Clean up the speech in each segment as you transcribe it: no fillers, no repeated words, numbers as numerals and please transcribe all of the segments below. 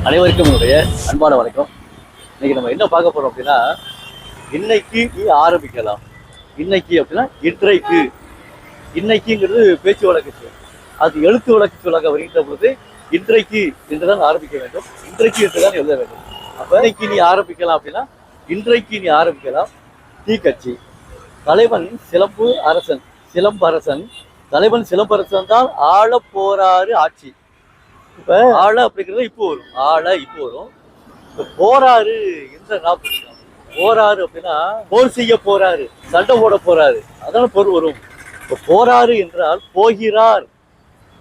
அனைவருக்கும் என்னுடைய அன்பான வணக்கம். இன்னைக்கு நம்ம என்ன பார்க்க போறோம் அப்படின்னா, இன்னைக்கு நீ ஆரம்பிக்கலாம். இன்னைக்கு அப்படின்னா இன்றைக்கு. இன்னைக்குங்கிறது பேச்சு வழக்கு சொல். அது எழுத்து வழக்கு சொல்லாக வருகின்ற பொழுது இன்றைக்கு என்றுதான் ஆரம்பிக்க வேண்டும். இன்றைக்கு என்றுதான் எழுத வேண்டும். அப்ப இன்னைக்கு நீ ஆரம்பிக்கலாம் அப்படின்னா இன்றைக்கு நீ ஆரம்பிக்கலாம். தீக்கட்சி தலைவன் சிலம்பு அரசன். சிலம்பு அரசன் தலைவன் சிலம்பரசன் தான் ஆள போறாரு ஆட்சி. இப்ப ஆள அப்படிங்கிறது இப்போ வரும். ஆள இப்போ வரும். இப்ப போறாரு எந்த நாற்பது போறாரு அப்படின்னா போர் செய்ய போறாரு, சண்டை போட போறாரு, அதான பொருள் வரும். இப்ப போறாரு என்றால் போகிறார்.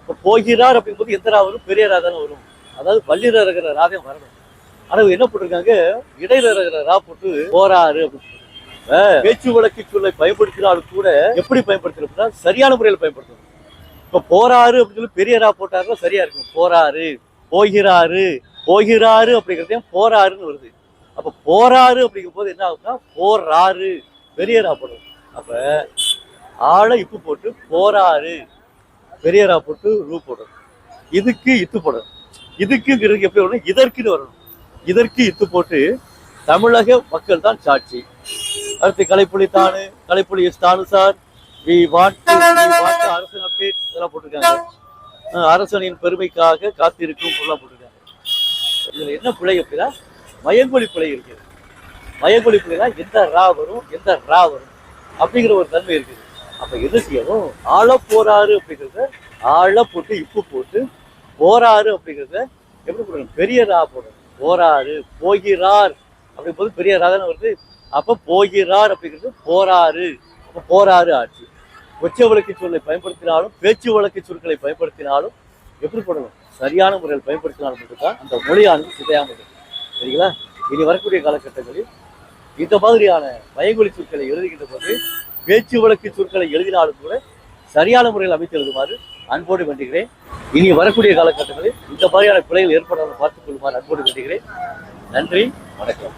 இப்ப போகிறார் அப்படிங்கும்போது எந்த ரா வரும்? பெரிய ரா தானே வரும். அதாவது பள்ளியில இருக்கிற ராதம் வரணும். ஆனா என்ன போட்டிருக்காங்க, இடையில இருக்கிற ரா போட்டு போறாரு அப்படின்னு. பேச்சு வழக்கு சொல்லை பயன்படுத்தினாலும் கூட எப்படி பயன்படுத்தணும்? சரியான முறையில் பயன்படுத்தணும். இப்ப போறாரு அப்படின்னு சொல்லி பெரிய ரா போட்டாருன்னா சரியா இருக்கும். போறாரு, போகிறாரு, போகிறாரு அப்படிங்கிறதையும் போறாருன்னு வருது. அப்ப போறாரு அப்படிங்கும் போது என்ன ஆகுதுன்னா போறாரு பெரிய ரா போடும். அப்ப ஆளை இப்பு போட்டு போறாரு, பெரிய ரா போட்டு ரூ போடணும். இதுக்கு இத்து போடணும். இதுக்குங்கிறது எப்படி வரணும்? இதற்குன்னு வரணும். இதற்கு இத்து போட்டு தமிழக மக்கள் தான் சாட்சி. அடுத்து கலைப்புலி தானு, கலைப்புலி தானு சார், அரசன் அப்டேட் இதெல்லாம் போட்டிருக்காங்க. அரசனின் பெருமைக்காக காத்திருக்கும் பொருளாக போட்டிருக்காங்க. இதுல என்ன பிழை அப்படின்னா மயங்கொலி பிழை இருக்குது. மயங்கொலி பிழைனா எந்த ரா வரும், எந்த ரா வரும் அப்படிங்கிற ஒரு தன்மை இருக்குது. அப்ப என்ன செய்யணும்? ஆள போறாரு அப்படிங்கிறத ஆள போட்டு இப்பு போட்டு போறாரு அப்படிங்கிறத எப்படி போடணும்? பெரிய ரா போடணும். போறாரு, போகிறார் அப்படிங்கும்போது பெரிய ரா தானே வருது. அப்ப போகிறார் அப்படிங்கிறது போறாரு. அப்ப போறாரு ஆட்சி. ஒற்றை வழக்கு சொல்லை பயன்படுத்தினாலும் பேச்சு வழக்கு சொற்களை பயன்படுத்தினாலும் எப்படி போடணும்? சரியான முறையில் பயன்படுத்தினாலும் மட்டும்தான் அந்த மொழியானது சிதையாமல் இருக்கும். சரிங்களா? இனி வரக்கூடிய காலகட்டங்களில் இந்த மாதிரியான பயங்கொலி சொற்களை எழுதுகின்ற போது பேச்சு வழக்கு சொற்களை எழுதினாலும் கூட சரியான முறையில் அமைத்து எழுதுமாறு அன்போடு வேண்டுகிறேன். இனி வரக்கூடிய காலகட்டங்களில் இந்த மாதிரியான பிழைகள் ஏற்படாமல் பார்த்துக் கொள்ளுமாறு அன்போடு வேண்டுகிறேன். நன்றி, வணக்கம்.